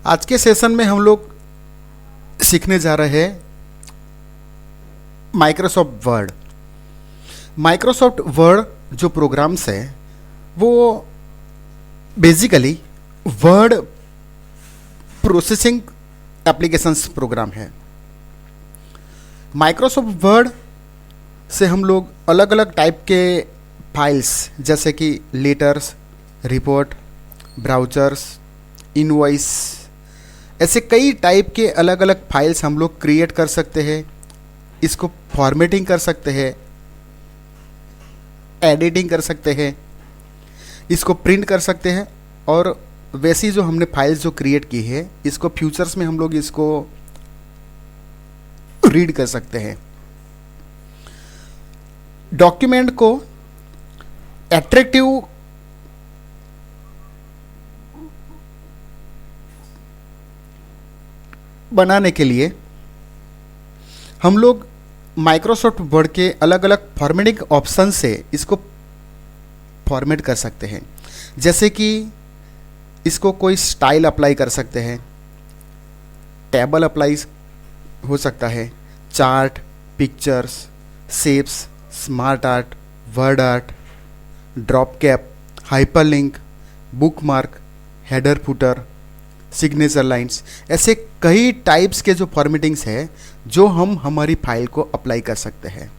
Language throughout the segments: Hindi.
आज के सेशन में हम लोग सीखने जा रहे हैं माइक्रोसॉफ्ट वर्ड। माइक्रोसॉफ्ट वर्ड जो प्रोग्राम्स है वो basically word processing applications program है। माइक्रोसॉफ्ट वर्ड से हम लोग अलग अलग टाइप के फाइल्स जैसे कि लेटर्स, रिपोर्ट, ब्राउचर्स, इनवॉइस, ऐसे कई टाइप के अलग अलग फाइल्स हम लोग क्रिएट कर सकते हैं। इसको फॉर्मेटिंग कर सकते हैं, एडिटिंग कर सकते हैं, इसको प्रिंट कर सकते हैं और वैसी जो हमने फाइल्स जो क्रिएट की है इसको फ्यूचर्स में हम लोग इसको रीड कर सकते हैं। डॉक्यूमेंट को एट्रैक्टिव बनाने के लिए हम लोग माइक्रोसॉफ्ट वर्ड के अलग अलग फॉर्मेटिंग ऑप्शन से इसको फॉर्मेट कर सकते हैं। जैसे कि इसको कोई स्टाइल अप्लाई कर सकते हैं, टेबल अप्लाई हो सकता है, chart, pictures, shapes, smart art, word art, drop cap, hyperlink, bookmark, header footer, signature lines, ऐसे कई टाइप्स के जो फॉर्मेटिंग्स है जो हम हमारी फाइल को अप्लाई कर सकते हैं।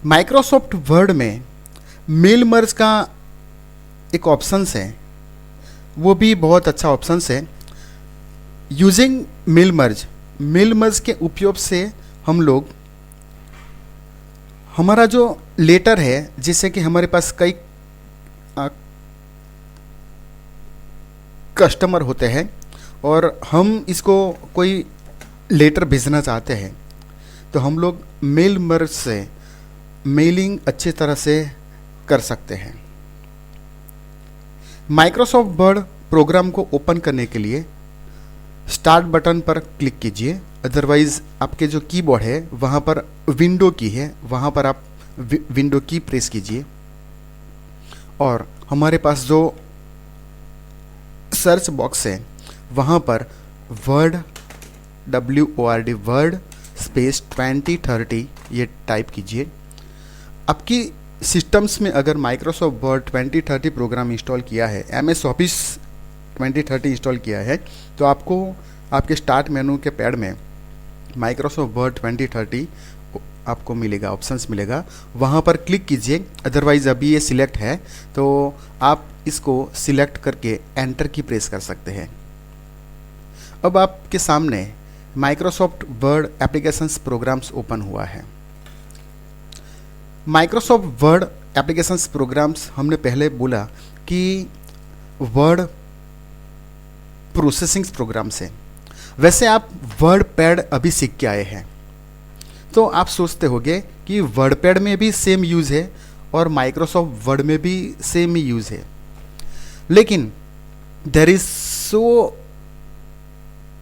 माइक्रोसॉफ्ट वर्ड में मेल मर्ज का एक ऑप्शन है, वो भी बहुत अच्छा ऑप्शन है। यूजिंग मेल मर्ज के उपयोग से हम लोग हमारा जो लेटर है, जिससे कि हमारे पास कई कस्टमर होते हैं और हम इसको कोई लेटर भेजना चाहते हैं, तो हम लोग मेल मर्ज से मेलिंग अच्छी तरह से कर सकते हैं। माइक्रोसॉफ्ट वर्ड प्रोग्राम को ओपन करने के लिए स्टार्ट बटन पर क्लिक कीजिए, अदरवाइज आपके जो कीबोर्ड है वहाँ पर विंडो की है, वहाँ पर आप विंडो की प्रेस कीजिए और हमारे पास जो सर्च बॉक्स है वहाँ पर वर्ड WORD वर्ड स्पेस 2030 ये टाइप कीजिए। आपकी सिस्टम्स में अगर माइक्रोसॉफ्ट वर्ड 2030 प्रोग्राम इंस्टॉल किया है, MS ऑफिस 2030 इंस्टॉल किया है, तो आपको आपके स्टार्ट मेनू के पैड में माइक्रोसॉफ्ट वर्ड 2030 आपको मिलेगा, ऑप्शंस मिलेगा, वहाँ पर क्लिक कीजिए। अदरवाइज़ अभी ये सिलेक्ट है तो आप इसको सिलेक्ट करके एंटर की प्रेस कर सकते हैं। अब आपके सामने Microsoft Word applications programs open हुआ है। माइक्रोसॉफ्ट वर्ड एप्लीकेशंस प्रोग्राम्स हमने पहले बोला कि वर्ड प्रोसेसिंग प्रोग्राम्स है। वैसे आप वर्ड पैड अभी सीख के आए हैं तो आप सोचते होंगे कि वर्ड पैड में भी सेम यूज़ है और माइक्रोसॉफ्ट वर्ड में भी सेम ही यूज़ है, लेकिन there is so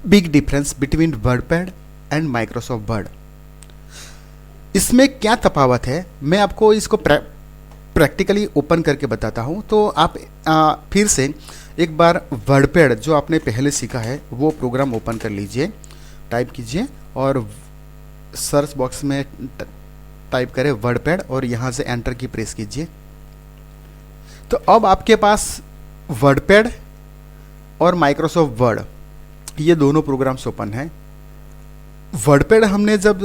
big difference between WordPad and Microsoft Word. इसमें क्या तफावत है मैं आपको इसको प्रैक्टिकली ओपन करके बताता हूँ। तो आप फिर से एक बार वर्ड पैड जो आपने पहले सीखा है वो प्रोग्राम ओपन कर लीजिए, टाइप कीजिए और सर्च बॉक्स में टाइप करें वर्ड पैड और यहाँ से एंटर की प्रेस कीजिए। तो अब आपके पास वर्ड पैड और माइक्रोसॉफ्ट वर्ड ये दोनों प्रोग्राम्स ओपन हैं। वर्ड पैड हमने जब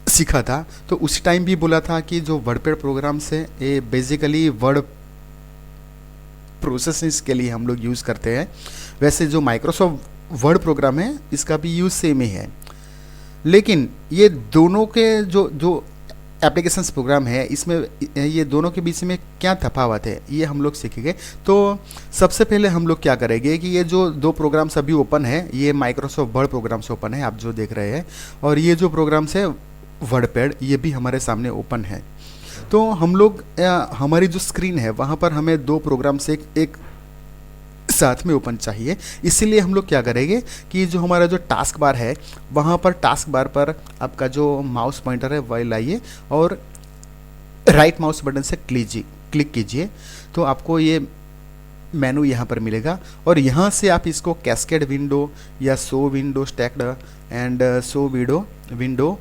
सीखा था तो उस टाइम भी बोला था कि जो वर्ड पैड प्रोग्राम्स है ये बेसिकली वर्ड प्रोसेसिंग के लिए हम लोग यूज़ करते हैं। वैसे जो माइक्रोसॉफ्ट वर्ड प्रोग्राम है इसका भी यूज़ सेम ही है, लेकिन ये दोनों के जो एप्लीकेशंस प्रोग्राम है इसमें ये दोनों के बीच में क्या तफावत है ये हम लोग सीखेंगे। तो सबसे पहले हम लोग क्या करेंगे कि ये जो दो प्रोग्राम्स अभी ओपन है ये माइक्रोसॉफ्ट वर्ड प्रोग्राम्स ओपन है, आप जो देख रहे हैं, और ये जो प्रोग्राम्स है वर्ड पैड ये भी हमारे सामने ओपन है। तो हम लोग हमारी जो स्क्रीन है वहाँ पर हमें दो प्रोग्राम से एक साथ में ओपन चाहिए। इसीलिए हम लोग क्या करेंगे कि जो हमारा जो टास्क बार है वहाँ पर टास्क बार पर आपका जो माउस पॉइंटर है वह लाइए और राइट माउस बटन से क्लिक कीजिए तो आपको ये मेनू यहाँ पर मिलेगा और यहाँ से आप इसको कैस्केड विंडो या show window stacked and show window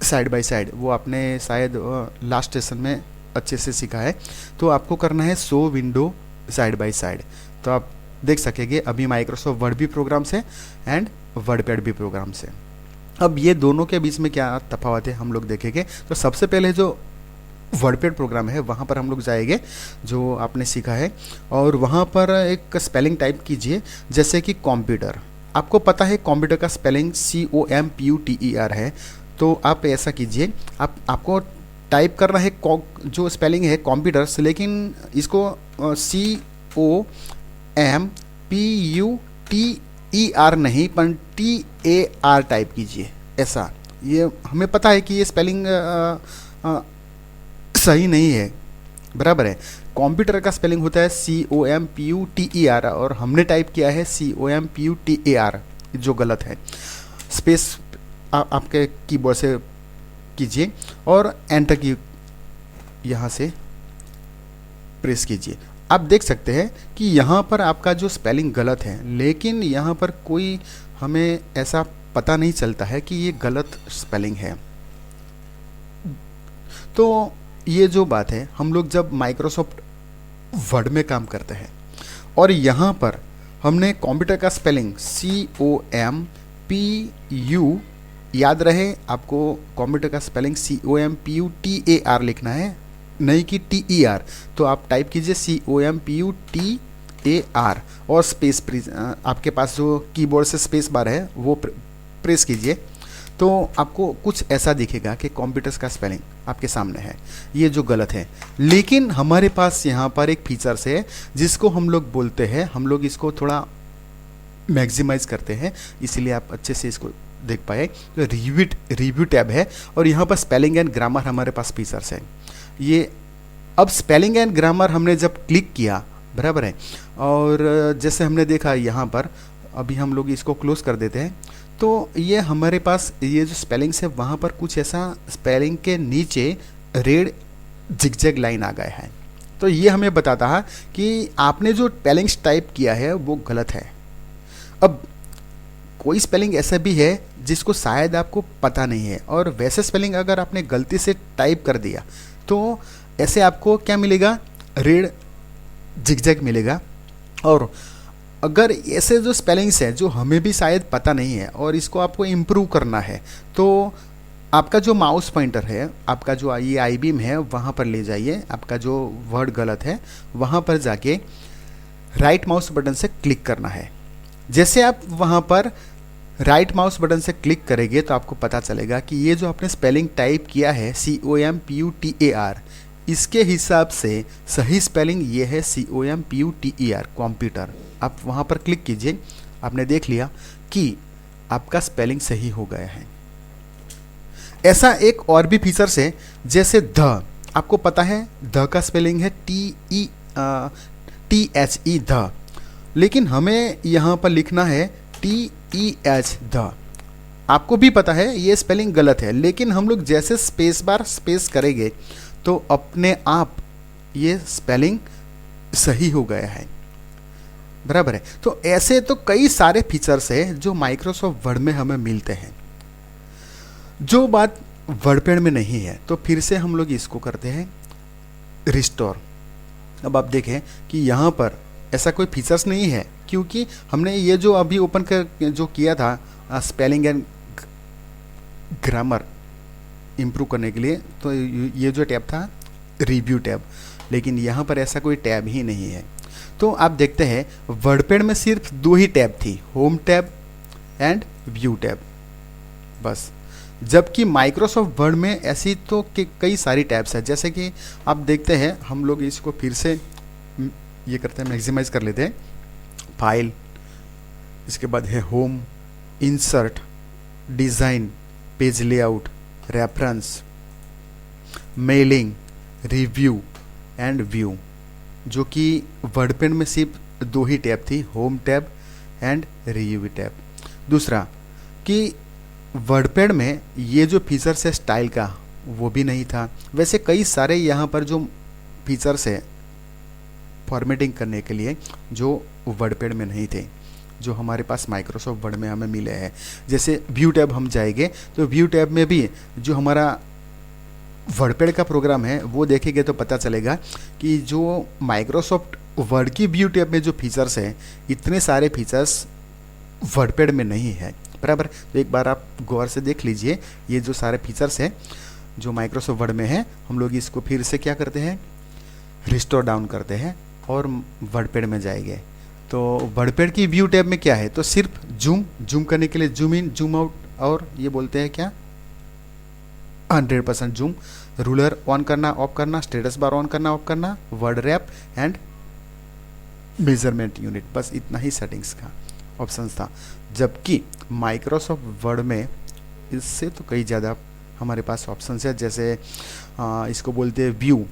side by side, वो आपने शायद लास्ट सेशन में अच्छे से सीखा है। तो आपको करना है show window side by side, तो आप देख सकेंगे अभी माइक्रोसॉफ्ट वर्ड भी प्रोग्राम से एंड वर्डपैड भी प्रोग्राम से। अब ये दोनों के बीच में क्या तफावत है हम लोग देखेंगे। तो सबसे पहले जो वर्डपैड प्रोग्राम है वहाँ पर हम लोग जाएंगे जो आपने सीखा है, और वहाँ पर एक स्पेलिंग टाइप कीजिए जैसे कि कंप्यूटर। आपको पता है कंप्यूटर का स्पेलिंग COMPUTER है, तो आप ऐसा कीजिए, आपको टाइप करना है जो स्पेलिंग है कंप्यूटर्स, लेकिन इसको COMPUTER नहीं पर TAR टाइप कीजिए। ऐसा, ये हमें पता है कि ये स्पेलिंग सही नहीं है, बराबर है। कंप्यूटर का स्पेलिंग होता है COMPUTER और हमने टाइप किया है COMPUTAR, जो गलत है। स्पेस आपके कीबोर्ड से कीजिए और एंटर की यहाँ से प्रेस कीजिए। आप देख सकते हैं कि यहाँ पर आपका जो स्पेलिंग गलत है, लेकिन यहाँ पर कोई हमें ऐसा पता नहीं चलता है कि ये गलत स्पेलिंग है। तो ये जो बात है, हम लोग जब माइक्रोसॉफ्ट वर्ड में काम करते हैं और यहाँ पर हमने कंप्यूटर का स्पेलिंग COMPU, याद रहे आपको कंप्यूटर का स्पेलिंग COMPUTAR लिखना है, नहीं कि TER। तो आप टाइप कीजिए COMPUTAR और स्पेस आपके पास जो कीबोर्ड से स्पेस बार है वो प्रेस कीजिए, तो आपको कुछ ऐसा दिखेगा कि कंप्यूटर्स का स्पेलिंग आपके सामने है, ये जो गलत है। लेकिन हमारे पास यहाँ पर एक फीचर्स है जिसको हम लोग बोलते हैं, हम लोग इसको थोड़ा मैक्सिमाइज करते हैं, इसीलिए आप अच्छे से इसको देख पाए। तो रिव्यू टैब है और यहाँ पर स्पेलिंग एंड ग्रामर हमारे पास फीचर्स है। ये अब स्पेलिंग एंड ग्रामर हमने जब क्लिक किया, बराबर है, और जैसे हमने देखा यहाँ पर, अभी हम लोग इसको क्लोज कर देते हैं, तो ये हमारे पास ये जो स्पेलिंग्स है वहाँ पर कुछ ऐसा स्पेलिंग के नीचे रेड जिगजैग लाइन आ गया है। तो ये हमें बताता है कि आपने जो स्पेलिंग्स टाइप किया है वो गलत है। अब कोई स्पेलिंग ऐसा भी है जिसको शायद आपको पता नहीं है, और वैसे स्पेलिंग अगर आपने गलती से टाइप कर दिया तो ऐसे आपको क्या मिलेगा, रेड जिगजैग मिलेगा। और अगर ऐसे जो स्पेलिंग्स हैं जो हमें भी शायद पता नहीं है और इसको आपको इम्प्रूव करना है, तो आपका जो माउस पॉइंटर है, आपका जो ये आई बीम है वहाँ पर ले जाइए, आपका जो वर्ड गलत है वहाँ पर जाके राइट माउस बटन से क्लिक करना है। जैसे आप वहाँ पर राइट माउस बटन से क्लिक करेंगे तो आपको पता चलेगा कि ये जो आपने स्पेलिंग टाइप किया है COMPUTAR, इसके हिसाब से सही स्पेलिंग ये है COMPUTER कंप्यूटर। आप वहाँ पर क्लिक कीजिए, आपने देख लिया कि आपका स्पेलिंग सही हो गया है। ऐसा एक और भी फीचर्स है, जैसे द, आपको पता है द का स्पेलिंग है THE द, लेकिन हमें यहाँ पर लिखना है TEH द। आपको भी पता है ये स्पेलिंग गलत है, लेकिन हम लोग जैसे स्पेस बार स्पेस करेंगे तो अपने आप ये स्पेलिंग सही हो गया है, बराबर है। तो ऐसे तो कई सारे फीचर्स है जो माइक्रोसॉफ्ट वर्ड में हमें मिलते हैं, जो बात वर्डपैड में नहीं है। तो फिर से हम लोग इसको करते हैं रिस्टोर। अब आप देखें कि यहाँ पर ऐसा कोई फीचर्स नहीं है, क्योंकि हमने ये जो अभी ओपन कर जो किया था स्पेलिंग एंड ग्रामर इम्प्रूव करने के लिए, तो ये जो टैब था रिव्यू टैब, लेकिन यहाँ पर ऐसा कोई टैब ही नहीं है। तो आप देखते हैं वर्डपैड में सिर्फ दो ही टैब थी, home tab and view tab, बस। जबकि माइक्रोसॉफ्ट वर्ड में ऐसी तो कई सारी टैब्स हैं। जैसे कि आप देखते हैं, हम लोग इसको फिर से ये करते हैं, मैक्सिमाइज कर लेते हैं, फाइल, इसके बाद है home, insert, design, page layout, reference, mailing, review and view, जो कि वर्डपैड में सिर्फ दो ही टैब थी, home tab and review tab. दूसरा कि वर्डपैड में ये जो फीचर्स है स्टाइल का, वो भी नहीं था। वैसे कई सारे यहाँ पर जो फीचर्स है फॉर्मेटिंग करने के लिए जो वर्डपैड में नहीं थे, जो हमारे पास माइक्रोसॉफ्ट वर्ड में हमें मिले हैं। जैसे व्यू टैब हम जाएंगे तो व्यू टैब में भी जो हमारा वर्डपैड का प्रोग्राम है वो देखेंगे तो पता चलेगा कि जो माइक्रोसॉफ्ट वर्ड की व्यू टैब में जो फीचर्स हैं, इतने सारे फीचर्स वर्डपैड में नहीं है, बराबर। तो एक बार आप गौर से देख लीजिए, ये जो सारे फीचर्स हैं जो माइक्रोसॉफ्ट वर्ड में है, हम लोग इसको फिर से क्या करते हैं, रिस्टोर डाउन करते हैं और वर्डपैड में जाएंगे। तो वर्डपैड की व्यू टैब में क्या है, तो सिर्फ जूम करने के लिए जूम इन जूम आउट, और ये बोलते हैं क्या 100% जूम, रूलर ऑन करना ऑफ करना, स्टेटस बार ऑन करना ऑफ करना, word rap and measurement unit, बस इतना ही सेटिंग्स का ऑप्शन था। जबकि माइक्रोसॉफ्ट वर्ड में इससे तो कई ज़्यादा हमारे पास ऑप्शंस है। जैसे इसको बोलते हैं व्यू,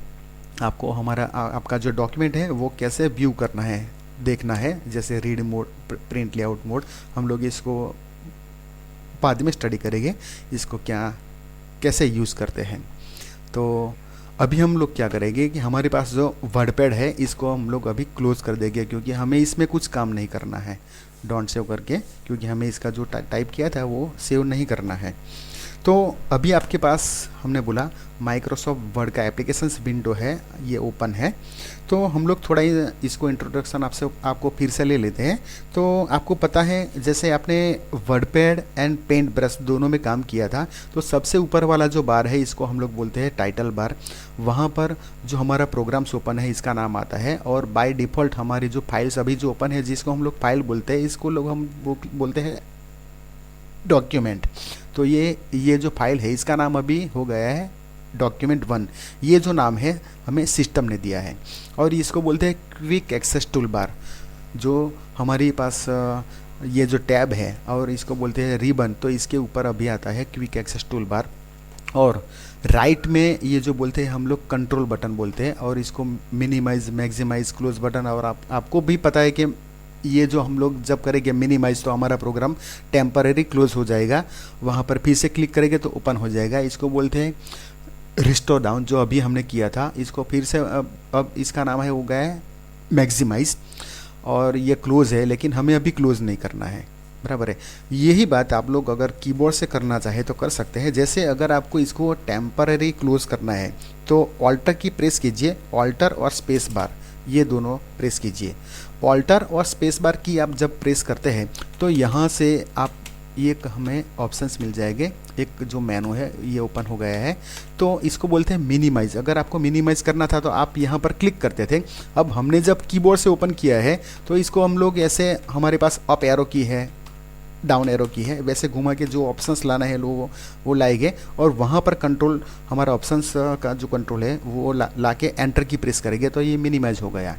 आपको हमारा आपका जो डॉक्यूमेंट है वो कैसे व्यू करना है, देखना है। जैसे read mode, print layout mode, हम लोग इसको बाद में स्टडी करेंगे, इसको कैसे यूज़ करते हैं। तो अभी हम लोग क्या करेंगे कि हमारे पास जो वर्डपैड है इसको हम लोग अभी क्लोज कर देंगे, क्योंकि हमें इसमें कुछ काम नहीं करना है डोंट सेव करके, क्योंकि हमें इसका जो टाइप किया था वो सेव नहीं करना है। तो अभी आपके पास हमने बोला माइक्रोसॉफ्ट वर्ड का एप्लीकेशंस विंडो है, ये ओपन है। तो हम लोग थोड़ा इसको इंट्रोडक्शन आपको फिर से ले लेते हैं। तो आपको पता है, जैसे आपने वर्डपैड एंड पेंट ब्रश दोनों में काम किया था, तो सबसे ऊपर वाला जो बार है इसको हम लोग बोलते हैं टाइटल बार। वहाँ पर जो हमारा प्रोग्राम्स ओपन है इसका नाम आता है, और बाय डिफ़ॉल्ट हमारी जो फाइल्स अभी जो ओपन है जिसको हम लोग फाइल बोलते हैं, इसको लोग हम बोलते हैं डॉक्यूमेंट। तो ये जो फाइल है इसका नाम अभी हो गया है डॉक्यूमेंट 1। ये जो नाम है हमें सिस्टम ने दिया है, और इसको बोलते हैं क्विक एक्सेस टूल बार। जो हमारे पास ये जो टैब है और इसको बोलते हैं रिबन, तो इसके ऊपर अभी आता है क्विक एक्सेस टूल बार। और राइट में ये जो बोलते हैं हम लोग कंट्रोल बटन बोलते हैं, और इसको मिनिमाइज, मैक्सिमाइज, क्लोज बटन। और आपको भी पता है कि ये जो हम लोग जब करेंगे मिनिमाइज तो हमारा प्रोग्राम टेम्परेरी क्लोज हो जाएगा, वहाँ पर फिर से क्लिक करेंगे तो ओपन हो जाएगा। इसको बोलते हैं रिस्टोर डाउन, जो अभी हमने किया था इसको फिर से अब इसका नाम है हो गया है मैक्सिमाइज। और ये क्लोज है, लेकिन हमें अभी क्लोज नहीं करना है, बराबर है। यही बात आप लोग अगर कीबोर्ड से करना चाहे तो कर सकते हैं। जैसे अगर आपको इसको टेम्परेरी क्लोज करना है तो ऑल्टर की प्रेस कीजिए, ऑल्टर और स्पेस बार ये दोनों प्रेस कीजिए। ऑल्टर और स्पेस बार की आप जब प्रेस करते हैं तो यहाँ से आप ये हमें ऑप्शंस मिल जाएंगे। एक जो मेनू है ये ओपन हो गया है, तो इसको बोलते हैं मिनिमाइज। अगर आपको मिनिमाइज करना था तो आप यहाँ पर क्लिक करते थे। अब हमने जब कीबोर्ड से ओपन किया है तो इसको हम लोग ऐसे, हमारे पास अप एरो की है, डाउन एरो की है, वैसे घुमा के जो ऑप्शंस लाना है वो लाएंगे, और वहाँ पर कंट्रोल, हमारा ऑप्शंस का जो कंट्रोल है वो ला के एंटर की प्रेस करेंगे तो ये मिनिमाइज हो गया।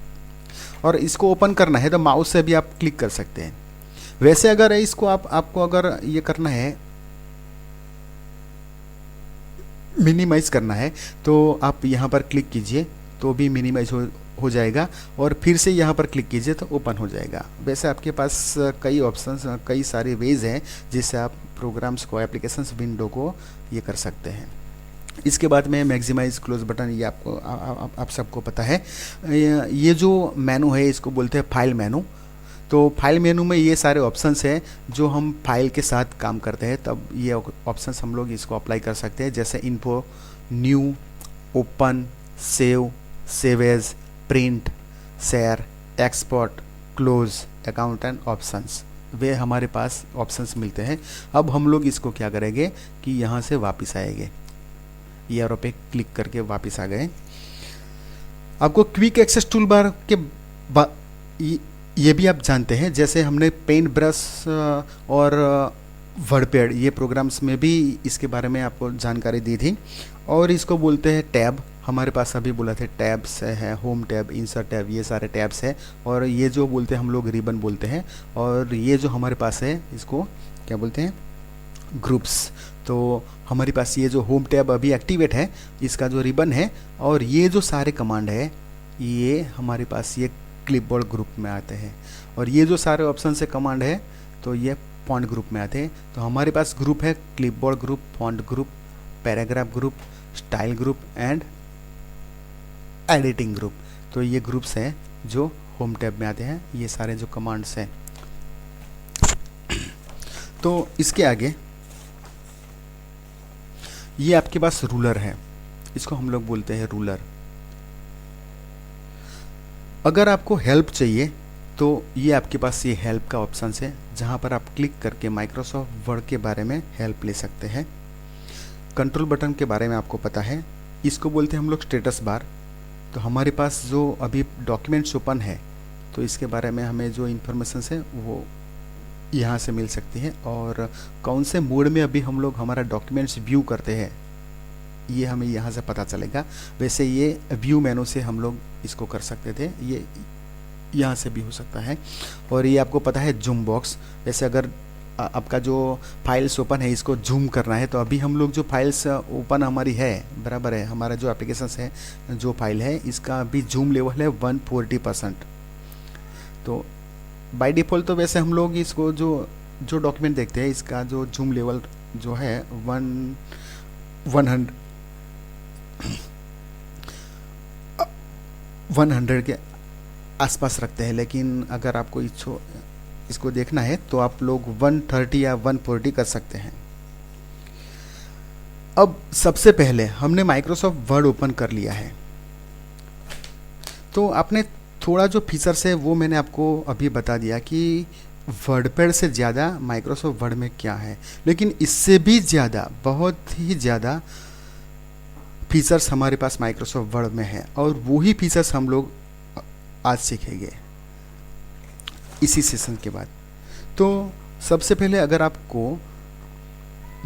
और इसको ओपन करना है तो माउस से भी आप क्लिक कर सकते हैं। वैसे अगर इसको आपको अगर ये करना है, मिनिमाइज करना है, तो आप यहाँ पर क्लिक कीजिए तो भी मिनिमाइज हो जाएगा, और फिर से यहाँ पर क्लिक कीजिए तो ओपन हो जाएगा। वैसे आपके पास कई ऑप्शंस, कई सारे वेज हैं जिससे आप प्रोग्राम्स को, एप्लीकेशंस विंडो को ये कर सकते हैं। इसके बाद में मैक्सिमाइज, क्लोज बटन, ये आपको आप सबको पता है। ये जो मेनू है इसको बोलते हैं फाइल मेनू। तो फाइल मेनू में ये सारे ऑप्शंस हैं जो हम फाइल के साथ काम करते हैं, तब ये ऑप्शंस हम लोग इसको अप्लाई कर सकते हैं। जैसे info, new, open, save, save as, print, share, export, close, account and options, वे हमारे पास ऑप्शंस मिलते हैं। अब हम लोग इसको क्या करेंगे कि यहाँ से वापस आएंगे, ये एरो पे क्लिक करके वापस आ गए। आपको क्विक एक्सेस टूल बार के ये भी आप जानते हैं, जैसे हमने पेंट ब्रश और वर्डपैड ये प्रोग्राम्स में भी इसके बारे में आपको जानकारी दी थी। और इसको बोलते हैं टैब, हमारे पास अभी बोला थे टैब्स है, होम टैब, इंसर्ट टैब, ये सारे टैब्स है। और ये जो बोलते हैं हम लोग रिबन बोलते हैं। और ये जो हमारे पास है इसको क्या बोलते हैं, ग्रुप्स। तो हमारे पास ये जो होम टैब अभी एक्टिवेट है, इसका जो रिबन है, और ये जो सारे कमांड है ये हमारे पास ये क्लिपबोर्ड ग्रुप में आते हैं। और ये जो सारे ऑप्शन से कमांड है तो ये फॉन्ट ग्रुप में आते हैं। तो हमारे पास ग्रुप है clipboard group, font group, paragraph group, style group and editing group. तो ये ग्रुप्स हैं जो होम टैब में आते हैं, ये सारे जो कमांड्स हैं। तो इसके आगे ये आपके पास रूलर है, इसको हम लोग बोलते हैं रूलर। अगर आपको हेल्प चाहिए तो ये आपके पास ये हेल्प का ऑप्शन है, जहाँ पर आप क्लिक करके माइक्रोसॉफ्ट वर्ड के बारे में हेल्प ले सकते हैं। कंट्रोल बटन के बारे में आपको पता है, इसको बोलते हैं हम लोग स्टेटस बार। तो हमारे पास जो अभी डॉक्यूमेंट्स ओपन है, तो इसके बारे में हमें जो इन्फॉर्मेशन है वो यहाँ से मिल सकती है, और कौन से मोड में अभी हम लोग हमारा डॉक्यूमेंट्स व्यू करते हैं ये हमें यहाँ से पता चलेगा। वैसे ये व्यू मेनू से हम लोग इसको कर सकते थे, ये यहाँ से भी हो सकता है। और ये आपको पता है जूम बॉक्स, वैसे अगर आपका जो फाइल्स ओपन है इसको जूम करना है, तो अभी हम लोग जो फाइल्स ओपन हमारी है, बराबर है, हमारा जो एप्लीकेशन है, जो फाइल है, इसका अभी जूम लेवल है 140%। तो बाय डिफ़ॉल्ट तो वैसे हम लोग इसको जो डॉक्यूमेंट देखते हैं, इसका जो जूम लेवल जो है 100 के आसपास रखते हैं। लेकिन अगर आपको इसको देखना है तो आप लोग 130 या 140 कर सकते हैं। अब सबसे पहले हमने माइक्रोसॉफ्ट वर्ड ओपन कर लिया है, तो आपने थोड़ा जो फीचर्स है वो मैंने आपको अभी बता दिया कि वर्डपैड से ज़्यादा माइक्रोसॉफ्ट वर्ड में क्या है। लेकिन इससे भी ज़्यादा, बहुत ही ज़्यादा फीचर्स हमारे पास माइक्रोसॉफ्ट वर्ड में है, और वही फीचर्स हम लोग आज सीखेंगे इसी सेशन के बाद। तो सबसे पहले अगर आपको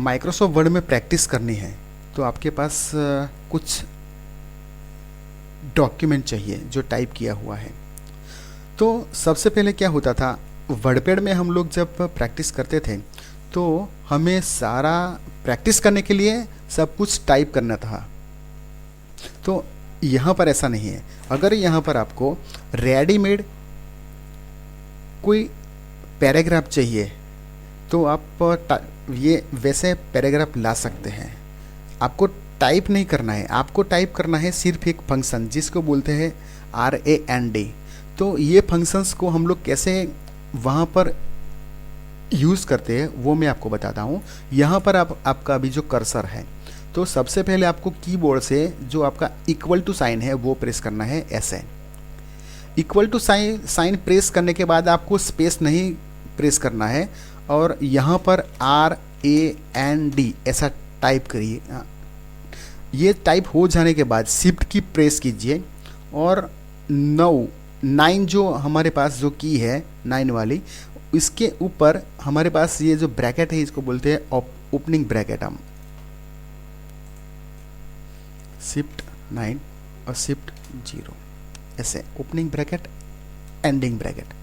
माइक्रोसॉफ्ट वर्ड में प्रैक्टिस करनी है तो आपके पास कुछ डॉक्यूमेंट चाहिए जो टाइप किया हुआ है। तो सबसे पहले क्या होता था, वर्डपैड में हम लोग जब प्रैक्टिस करते थे तो हमें सारा प्रैक्टिस करने के लिए सब कुछ टाइप करना था। तो यहाँ पर ऐसा नहीं है। अगर यहाँ पर आपको रेडीमेड कोई पैराग्राफ चाहिए तो आप ये वैसे पैराग्राफ ला सकते हैं। आपको टाइप नहीं करना है, आपको टाइप करना है सिर्फ एक फंक्शन जिसको बोलते हैं RAND। तो ये फंक्शंस को हम लोग कैसे वहाँ पर यूज़ करते हैं वो मैं आपको बताता हूँ। यहाँ पर आपका अभी जो कर्सर है, तो सबसे पहले आपको कीबोर्ड से जो आपका इक्वल टू साइन है वो प्रेस करना है, ऐसे। इक्वल टू साइन प्रेस करने के बाद आपको स्पेस नहीं प्रेस करना है, और यहाँ पर RAND ऐसा टाइप करिए। ये टाइप हो जाने के बाद शिफ्ट की प्रेस कीजिए, और 9 जो हमारे पास जो की है 9 वाली, इसके ऊपर हमारे पास ये जो ब्रैकेट है इसको बोलते हैं ओपनिंग ब्रैकेट। हम शिफ्ट 9 और शिफ्ट 0 ऐसे ओपनिंग ब्रैकेट एंडिंग ब्रैकेट।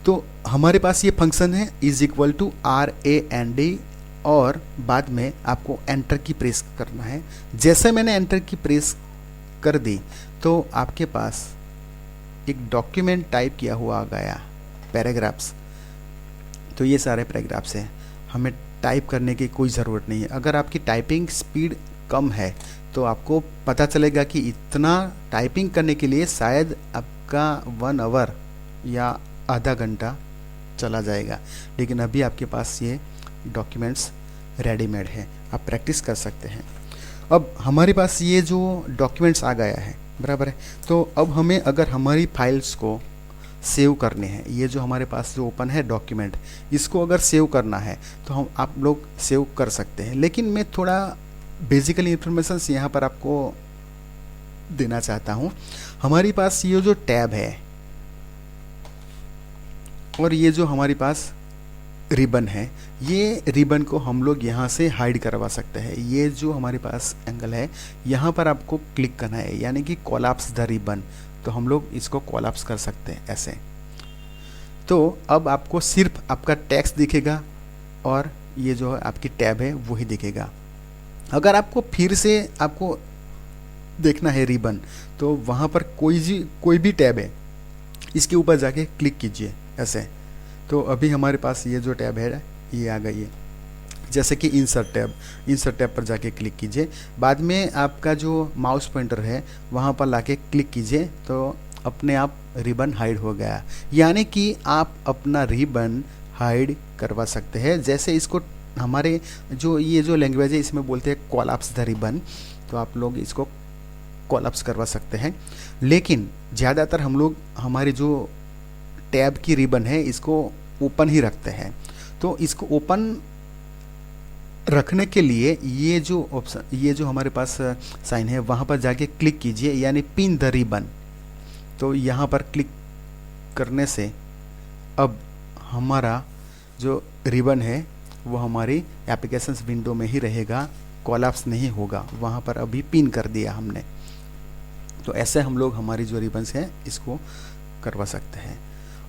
तो हमारे पास ये फंक्शन है इज इक्वल टू RAND, और बाद में आपको एंटर की प्रेस करना है। जैसे मैंने एंटर की प्रेस कर दी तो आपके पास एक डॉक्यूमेंट टाइप किया हुआ आ गया, पैराग्राफ्स। तो ये सारे पैराग्राफ्स हैं, हमें टाइप करने की कोई ज़रूरत नहीं है। अगर आपकी टाइपिंग स्पीड कम है तो आपको पता चलेगा कि इतना टाइपिंग करने के लिए शायद आपका 1 आवर या आधा घंटा चला जाएगा। लेकिन अभी आपके पास ये डॉक्यूमेंट्स रेडीमेड है, आप प्रैक्टिस कर सकते हैं। अब हमारे पास ये जो डॉक्यूमेंट्स आ गया है, बराबर है। तो अब हमें अगर हमारी फाइल्स को सेव करने हैं, ये जो हमारे पास जो ओपन है डॉक्यूमेंट, इसको अगर सेव करना है तो हम आप लोग सेव कर सकते हैं। लेकिन मैं थोड़ा बेसिकली इंफॉर्मेशन यहाँ पर आपको देना चाहता हूँ। हमारे पास ये जो टैब है और ये जो हमारे पास रिबन है, ये रिबन को हम लोग यहाँ से हाइड करवा सकते हैं। ये जो हमारे पास एंगल है यहाँ पर आपको क्लिक करना है, यानी कि कोलैप्स द रिबन। तो हम लोग इसको कोलैप्स कर सकते हैं ऐसे। तो अब आपको सिर्फ आपका टेक्स्ट दिखेगा और ये जो आपकी टैब है वही दिखेगा। अगर आपको फिर से आपको देखना है रिबन, तो वहाँ पर कोई भी टैब है, इसके ऊपर जाके क्लिक कीजिए ऐसे। तो अभी हमारे पास ये जो टैब है ये आ गई है, जैसे कि इंसर्ट टैब पर जाके क्लिक कीजिए। बाद में आपका जो माउस पॉइंटर है वहाँ पर लाके क्लिक कीजिए, तो अपने आप रिबन हाइड हो गया। यानी कि आप अपना रिबन हाइड करवा सकते हैं। जैसे इसको हमारे जो ये जो लैंग्वेज है इसमें बोलते हैं कोलैप्स द रिबन, तो आप लोग इसको कोलैप्स करवा सकते हैं। लेकिन ज़्यादातर हम लोग हमारी जो टैब की रिबन है इसको ओपन ही रखते हैं। तो इसको ओपन रखने के लिए ये जो ऑप्शन, ये जो हमारे पास साइन है वहाँ पर जाके क्लिक कीजिए, यानी पिन द रिबन। तो यहाँ पर क्लिक करने से अब हमारा जो रिबन है वो हमारी एप्लीकेशंस विंडो में ही रहेगा, कोलैप्स नहीं होगा। वहाँ पर अभी पिन कर दिया हमने। तो ऐसे हम लोग हमारी जो रिबन्स हैं इसको करवा सकते हैं।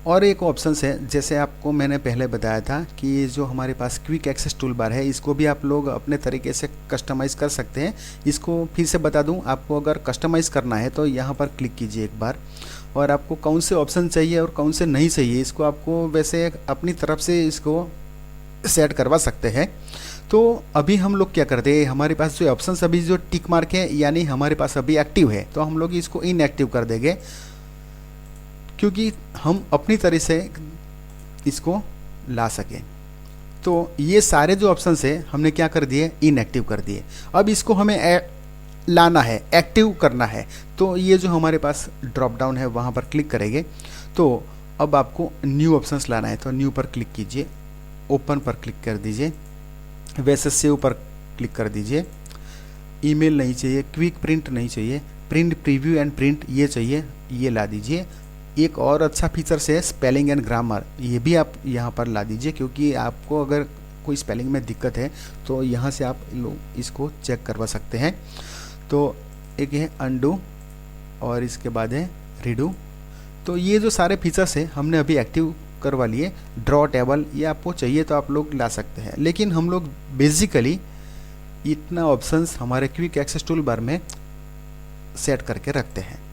और एक ऑप्शन है, जैसे आपको मैंने पहले बताया था कि ये जो हमारे पास क्विक एक्सेस टूल बार है इसको भी आप लोग अपने तरीके से कस्टमाइज़ कर सकते हैं। इसको फिर से बता दूं, आपको अगर कस्टमाइज़ करना है तो यहाँ पर क्लिक कीजिए एक बार, और आपको कौन से ऑप्शन चाहिए और कौन से नहीं चाहिए इसको आपको वैसे अपनी तरफ से इसको सेट करवा सकते हैं। तो अभी हम लोग क्या करते हैं, हमारे पास जो ऑप्शंस अभी जो टिक मार्क है यानी हमारे पास अभी एक्टिव है, तो हम लोग इसको इनएक्टिव कर देंगे, क्योंकि हम अपनी तरह से इसको ला सकें। तो ये सारे जो ऑप्शंस है हमने क्या कर दिए, इनएक्टिव कर दिए। अब इसको हमें लाना है, एक्टिव करना है। तो ये जो हमारे पास ड्रॉप डाउन है वहाँ पर क्लिक करेंगे। तो अब आपको न्यू ऑप्शंस लाना है, तो न्यू पर क्लिक कीजिए, ओपन पर क्लिक कर दीजिए, वैसे सेव पर क्लिक कर दीजिए। ईमेल नहीं चाहिए, क्विक प्रिंट नहीं चाहिए, प्रिंट प्रीव्यू एंड प्रिंट ये चाहिए, ये ला दीजिए। एक और अच्छा फीचर्स है स्पेलिंग एंड ग्रामर, ये भी आप यहाँ पर ला दीजिए, क्योंकि आपको अगर कोई स्पेलिंग में दिक्कत है तो यहाँ से आप लोग इसको चेक करवा सकते हैं। तो एक है अनडू और इसके बाद है रीडू। तो ये जो सारे फीचर्स है हमने अभी एक्टिव करवा लिए। ड्रॉ टेबल ये आपको चाहिए तो आप लोग ला सकते हैं, लेकिन हम लोग बेसिकली इतना ऑप्शंस हमारे क्विक एक्सेस टूल बार में सेट करके रखते हैं।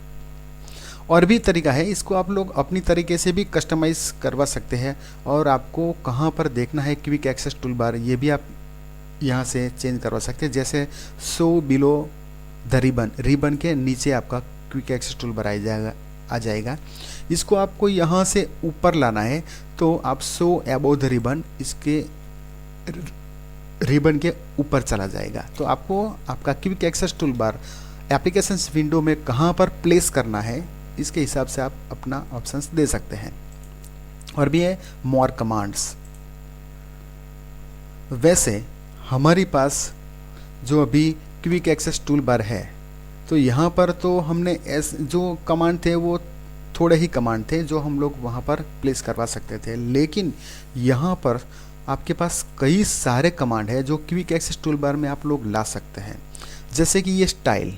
और भी तरीका है, इसको आप लोग अपनी तरीके से भी कस्टमाइज़ करवा सकते हैं। और आपको कहाँ पर देखना है क्विक एक्सेस टूल बार ये भी आप यहाँ से चेंज करवा सकते हैं। जैसे show below the ribbon, ribbon के नीचे आपका क्विक एक्सेस टूल बार आ जाएगा। इसको आपको यहाँ से ऊपर लाना है, तो आप शो अबव द रिबन, इसके रिबन के ऊपर चला जाएगा। तो आपको आपका quick access toolbar applications window में कहाँ पर प्लेस करना है इसके हिसाब से आप अपना ऑप्शंस दे सकते हैं। और भी है मोर कमांड्स। वैसे हमारे पास जो अभी क्विक एक्सेस टूल बार है, तो यहाँ पर तो हमने जो कमांड थे वो थोड़े ही कमांड थे जो हम लोग वहाँ पर प्लेस करवा सकते थे। लेकिन यहाँ पर आपके पास कई सारे कमांड है जो क्विक एक्सेस टूल बार में आप लोग ला सकते हैं। जैसे कि ये स्टाइल,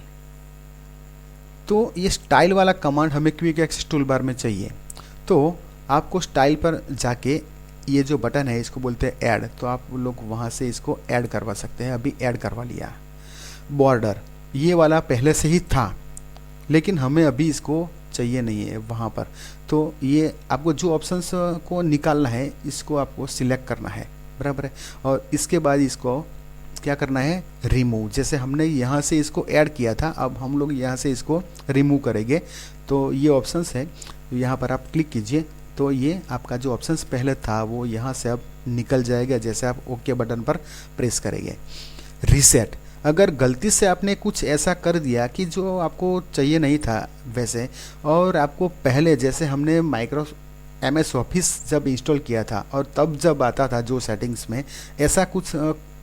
तो ये स्टाइल वाला कमांड हमें क्विक एक्सेस टूल बार में चाहिए। तो आपको स्टाइल पर जाके ये जो बटन है इसको बोलते हैं ऐड, तो आप लोग वहाँ से इसको ऐड करवा सकते हैं। अभी ऐड करवा लिया। बॉर्डर ये वाला पहले से ही था, लेकिन हमें अभी इसको चाहिए नहीं है वहाँ पर। तो ये आपको जो ऑप्शंस को निकालना है इसको आपको सिलेक्ट करना है, बराबर है। और इसके बाद इसको क्या करना है, रिमूव। जैसे हमने यहाँ से इसको ऐड किया था, अब हम लोग यहाँ से इसको रिमूव करेंगे। तो ये ऑप्शंस है, यहाँ पर आप क्लिक कीजिए, तो ये आपका जो ऑप्शंस पहले था वो यहाँ से अब निकल जाएगा जैसे आप ओके बटन पर प्रेस करेंगे। रीसेट, अगर गलती से आपने कुछ ऐसा कर दिया कि जो आपको चाहिए नहीं था वैसे, और आपको पहले जैसे हमने MS ऑफिस जब इंस्टॉल किया था और तब जब आता था जो सेटिंग्स में ऐसा कुछ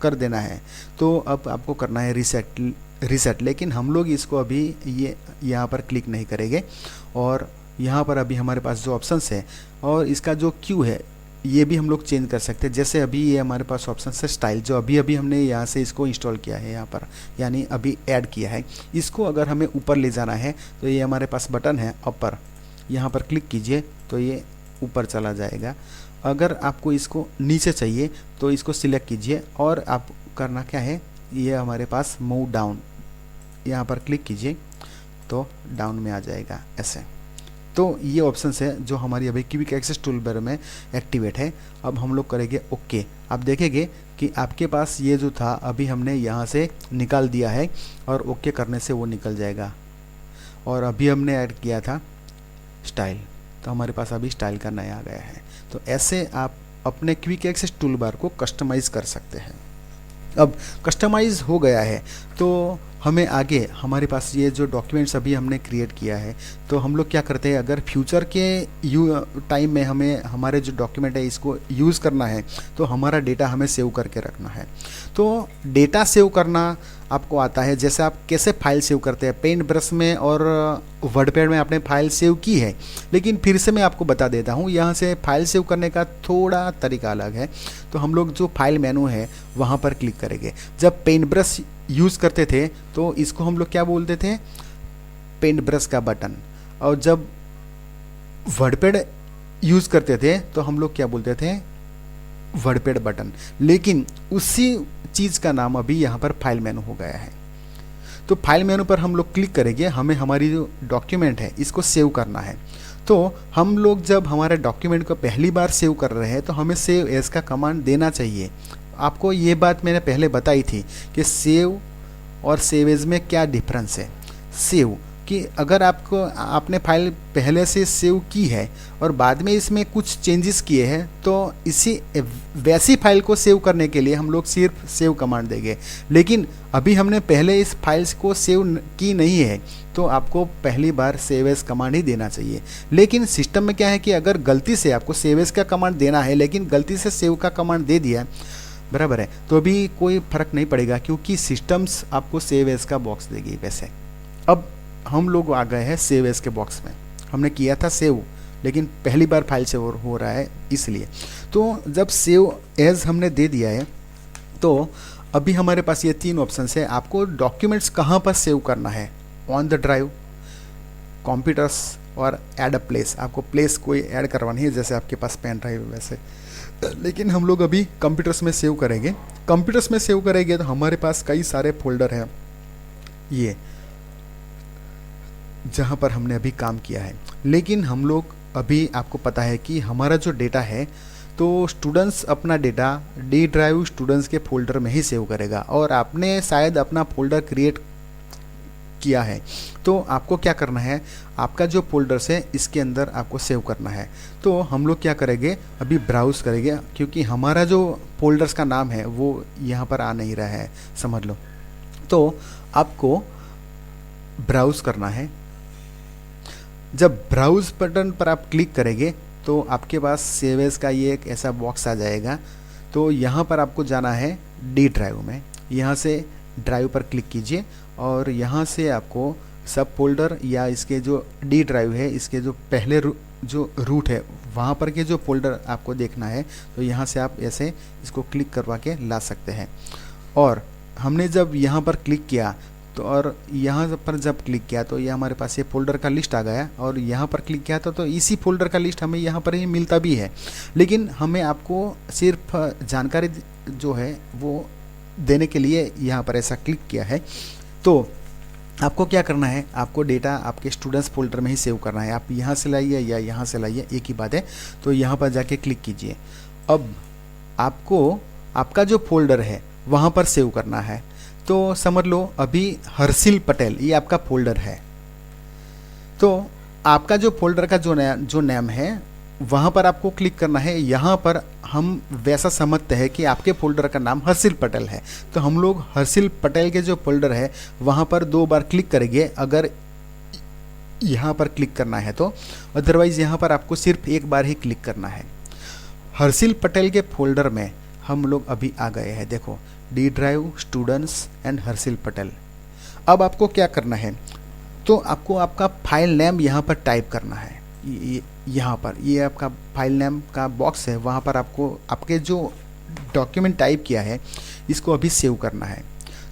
कर देना है, तो अब आपको करना है रीसेट। लेकिन हम लोग इसको अभी ये यहाँ पर क्लिक नहीं करेंगे। और यहाँ पर अभी हमारे पास जो ऑप्शंस है और इसका जो क्यू है ये भी हम लोग चेंज कर सकते हैं। जैसे अभी ये हमारे पास ऑप्शन है स्टाइल, जो अभी हमने यहाँ से इसको इंस्टॉल किया है, यहाँ पर यानी अभी ऐड किया है। इसको अगर हमें ऊपर ले जाना है तो ये हमारे पास बटन है अपर, यहाँ पर क्लिक कीजिए तो ये ऊपर चला जाएगा। अगर आपको इसको नीचे चाहिए तो इसको सिलेक्ट कीजिए और आप करना क्या है, ये हमारे पास मूव डाउन, यहाँ पर क्लिक कीजिए तो डाउन में आ जाएगा ऐसे। तो ये ऑप्शंस है जो हमारी अभी क्विक एक्सेस टूल बार में एक्टिवेट है। अब हम लोग करेंगे ओके। आप देखेंगे कि आपके पास ये जो था अभी हमने यहाँ से निकाल दिया है और ओके करने से वो निकल जाएगा। और अभी हमने ऐड किया था स्टाइल, तो हमारे पास अभी स्टाइल का नया आ गया है। तो ऐसे आप अपने क्विक एक्सेस टूल बार को कस्टमाइज़ कर सकते हैं। अब कस्टमाइज़ हो गया है तो हमें आगे हमारे पास ये जो डॉक्यूमेंट्स अभी हमने क्रिएट किया है, तो हम लोग क्या करते हैं, अगर फ्यूचर के टाइम में हमें हमारे जो डॉक्यूमेंट है इसको यूज़ करना है तो हमारा डेटा हमें सेव करके रखना है। तो डेटा सेव करना आपको आता है, जैसे आप कैसे फाइल सेव करते हैं, पेंट ब्रश में और वर्डपैड में आपने फाइल सेव की है, लेकिन फिर से मैं आपको बता देता हूँ, यहाँ से फाइल सेव करने का थोड़ा तरीका अलग है। तो हम लोग जो फाइल मेनू है वहाँ पर क्लिक करेंगे। जब पेंट ब्रश यूज़ करते थे तो इसको हम लोग क्या बोलते थे, पेंट ब्रश का बटन, और जब वर्डपैड यूज़ करते थे तो हम लोग क्या बोलते थे, वर्डपैड बटन। लेकिन उसी चीज़ का नाम अभी यहाँ पर फाइल मेनू हो गया है। तो फाइल मेनू पर हम लोग क्लिक करेंगे, हमें हमारी जो डॉक्यूमेंट है इसको सेव करना है। तो हम लोग जब हमारे डॉक्यूमेंट को पहली बार सेव कर रहे हैं तो हमें सेव एज का कमांड देना चाहिए। आपको ये बात मैंने पहले बताई थी कि सेव और सेव एज में क्या डिफरेंस है। सेव कि अगर आपने फाइल पहले से सेव की है और बाद में इसमें कुछ चेंजेस किए हैं तो इसी वैसी फाइल को सेव करने के लिए हम लोग सिर्फ सेव कमांड देंगे। लेकिन अभी हमने पहले इस फाइल्स को सेव की नहीं है तो आपको पहली बार सेव एज कमांड ही देना चाहिए। लेकिन सिस्टम में क्या है कि अगर गलती से आपको सेव एज का कमांड देना है लेकिन गलती से सेव का कमांड दे दिया, बराबर है, तो अभी कोई फर्क नहीं पड़ेगा क्योंकि सिस्टम्स आपको सेव एज का बॉक्स देगी। वैसे अब हम लोग आ गए हैं सेव एज के बॉक्स में। हमने किया था सेव, लेकिन पहली बार फाइल सेव हो रहा है इसलिए। तो जब सेव एज हमने दे दिया है तो अभी हमारे पास ये 3 ऑप्शंस है। आपको डॉक्यूमेंट्स कहाँ पर सेव करना है, ऑन द ड्राइव, कंप्यूटर्स और ऐड अ प्लेस। आपको प्लेस कोई ऐड करवानी है, जैसे आपके पास पेन ड्राइव है वैसे, लेकिन हम लोग अभी कंप्यूटर्स में सेव करेंगे। कंप्यूटर्स में सेव करेंगे तो हमारे पास कई सारे फोल्डर हैं ये, जहाँ पर हमने अभी काम किया है। लेकिन हम लोग अभी, आपको पता है कि हमारा जो डेटा है तो स्टूडेंट्स अपना डेटा डी ड्राइव स्टूडेंट्स के फोल्डर में ही सेव करेगा, और आपने शायद अपना फोल्डर क्रिएट किया है। तो आपको क्या करना है, आपका जो फोल्डर्स है इसके अंदर आपको सेव करना है। तो हम लोग क्या करेंगे, अभी ब्राउज़ करेंगे क्योंकि हमारा जो फोल्डर्स का नाम है वो यहाँ पर आ नहीं रहा है, समझ लो। तो आपको ब्राउज़ करना है। जब ब्राउज़ बटन पर आप क्लिक करेंगे तो आपके पास सेव एज का ये एक ऐसा बॉक्स आ जाएगा। तो यहाँ पर आपको जाना है डी ड्राइव में, यहाँ से ड्राइव पर क्लिक कीजिए और यहाँ से आपको सब फोल्डर या इसके जो डी ड्राइव है इसके जो पहले जो रूट है वहाँ पर के जो फोल्डर आपको देखना है। तो यहाँ से आप ऐसे इसको क्लिक करवा के ला सकते हैं। और हमने जब यहाँ पर क्लिक किया तो, और यहाँ पर जब क्लिक किया तो ये हमारे पास ये फोल्डर का लिस्ट आ गया, और यहाँ पर क्लिक किया तो इसी फोल्डर का लिस्ट हमें यहाँ पर ही मिलता भी है। लेकिन हमें आपको सिर्फ जानकारी जो है वो देने के लिए यहाँ पर ऐसा क्लिक किया है। तो आपको क्या करना है, आपको डेटा आपके स्टूडेंट्स फोल्डर में ही सेव करना है। आप यहाँ से लाइए या यहाँ से लाइए, एक ही बात है। तो यहाँ पर जाके क्लिक कीजिए। अब आपको आपका जो फोल्डर है वहाँ पर सेव करना है। तो समझ लो अभी हर्षिल पटेल ये आपका फोल्डर है। तो आपका जो फोल्डर का जो नेम है वहाँ पर आपको क्लिक करना है। यहाँ पर हम वैसा समझते हैं कि आपके फोल्डर का नाम हर्षिल पटेल है, तो हम लोग हर्षिल पटेल के जो फोल्डर है वहाँ पर 2 बार क्लिक करेंगे अगर यहाँ पर क्लिक करना है तो, अदरवाइज़ यहाँ पर आपको सिर्फ एक बार ही क्लिक करना है। हर्षिल पटेल के फोल्डर में हम लोग अभी आ गए हैं। देखो, D drive students and Harshil Patel. अब आपको क्या करना है, तो आपको आपका फाइल नेम यहाँ पर टाइप करना है। यहाँ पर ये आपका फाइल नेम का बॉक्स है, वहाँ पर आपको आपके जो डॉक्यूमेंट टाइप किया है इसको अभी सेव करना है।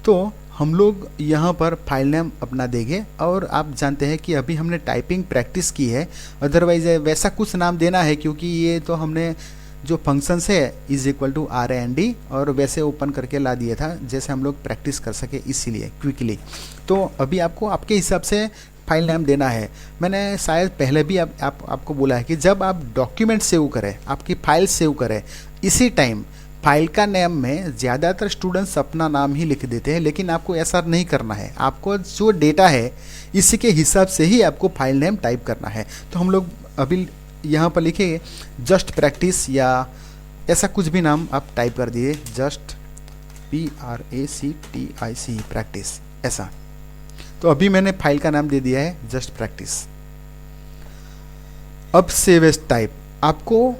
तो हम लोग यहाँ पर फाइल नेम अपना देंगे, और आप जानते हैं कि अभी हमने टाइपिंग प्रैक्टिस की है, अदरवाइज वैसा कुछ नाम देना है क्योंकि ये तो हमने जो फंक्शंस है = RAND और वैसे ओपन करके ला दिया था जैसे हम लोग प्रैक्टिस कर सके, इसीलिए क्विकली। तो अभी आपको आपके हिसाब से फाइल नेम देना है। मैंने शायद पहले भी आपको बोला है कि जब आप डॉक्यूमेंट सेव करें, आपकी फाइल सेव करें, इसी टाइम फाइल का नेम में ज़्यादातर स्टूडेंट्स अपना नाम ही लिख देते हैं, लेकिन आपको ऐसा नहीं करना है। आपको जो डेटा है इसी के हिसाब से ही आपको फाइल नेम टाइप करना है। तो हम लोग अभी यहाँ पर लिखेंगे जस्ट प्रैक्टिस, या ऐसा कुछ भी नाम आप टाइप कर दिए, जस्ट PRACTIC प्रैक्टिस ऐसा। तो अभी मैंने फाइल का नाम दे दिया है जस्ट प्रैक्टिस। अब सेव एज टाइप, आपको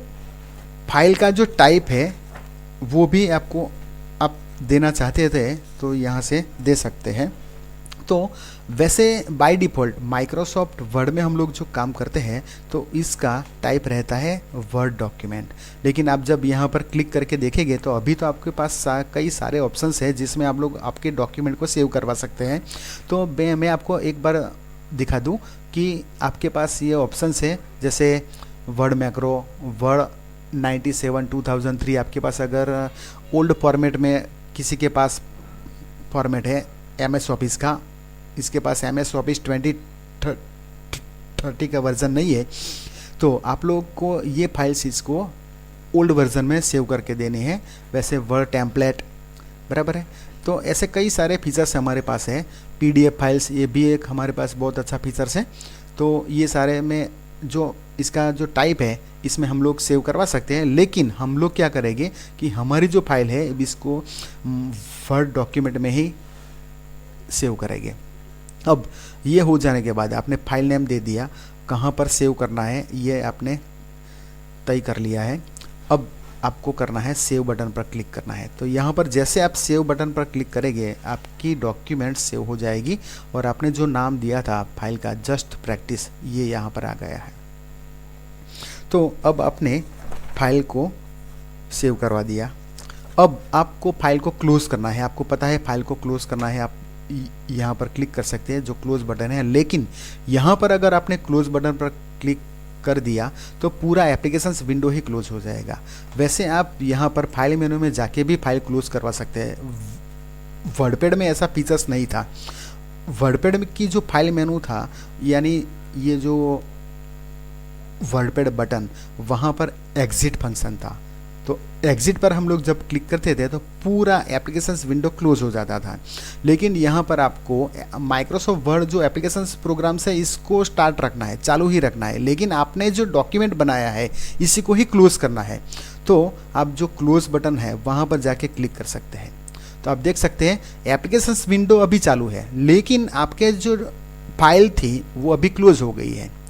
फाइल का जो टाइप है वो भी आपको आप देना चाहते थे तो यहाँ से दे सकते हैं। तो वैसे बाय डिफ़ॉल्ट माइक्रोसॉफ्ट वर्ड में हम लोग जो काम करते हैं तो इसका टाइप रहता है वर्ड डॉक्यूमेंट, लेकिन आप जब यहाँ पर क्लिक करके देखेंगे तो अभी तो आपके पास कई सारे ऑप्शंस हैं जिसमें आप लोग आपके डॉक्यूमेंट को सेव करवा सकते हैं। तो मैं आपको एक बार दिखा दूँ कि आपके पास ये ऑप्शंस है, जैसे वर्ड मैक्रो, वर्ड 97 2003। आपके पास अगर ओल्ड फॉर्मेट में किसी के पास फॉर्मेट है MS ऑफिस का, इसके पास MS ऑफिस 2030 का वर्जन नहीं है, तो आप लोग को ये फाइल्स इसको ओल्ड वर्जन में सेव करके देने हैं। वैसे वर्ड टेम्पलेट बराबर है। तो ऐसे कई सारे फीचर्स हमारे पास है। PDF फाइल्स, ये भी एक हमारे पास बहुत अच्छा फीचर्स है। तो ये सारे में जो इसका जो टाइप है इसमें हम लोग सेव करवा सकते हैं, लेकिन हम लोग क्या करेंगे कि हमारी जो फाइल है इसको वर्ड डॉक्यूमेंट में ही सेव करेंगे। अब ये हो जाने के बाद आपने फाइल नेम दे दिया, कहाँ पर सेव करना है ये आपने तय कर लिया है। अब आपको करना है सेव बटन पर क्लिक करना है। तो यहाँ पर जैसे आप सेव बटन पर क्लिक करेंगे आपकी डॉक्यूमेंट सेव हो जाएगी और आपने जो नाम दिया था फाइल का जस्ट प्रैक्टिस, ये यहाँ पर आ गया है। तो अब आपने फाइल को सेव करवा दिया। अब आपको फाइल को क्लोज करना है। आपको पता है फाइल को क्लोज करना है, आप यहाँ पर क्लिक कर सकते हैं जो क्लोज बटन है। लेकिन यहाँ पर अगर आपने क्लोज बटन पर क्लिक कर दिया तो पूरा एप्लीकेशंस विंडो ही क्लोज हो जाएगा। वैसे आप यहाँ पर फाइल मेनू में जाके भी फाइल क्लोज करवा सकते हैं। वर्डपैड में ऐसा फीचर्स नहीं था। वर्डपैड की जो फाइल मेनू था, यानी ये जो वर्डपैड बटन, वहाँ पर एग्जिट फंक्शन था। तो एग्जिट पर हम लोग जब क्लिक करते थे तो पूरा एप्लीकेशंस विंडो क्लोज हो जाता था। लेकिन यहाँ पर आपको माइक्रोसॉफ्ट वर्ड जो एप्लीकेशंस प्रोग्राम्स है इसको स्टार्ट रखना है, चालू ही रखना है, लेकिन आपने जो डॉक्यूमेंट बनाया है इसी को ही क्लोज करना है। तो आप जो क्लोज बटन है वहाँ पर जाके क्लिक कर सकते हैं। तो आप देख सकते हैं एप्लीकेशंस विंडो अभी चालू है, लेकिन आपके जो फाइल थी वो अभी क्लोज हो गई है।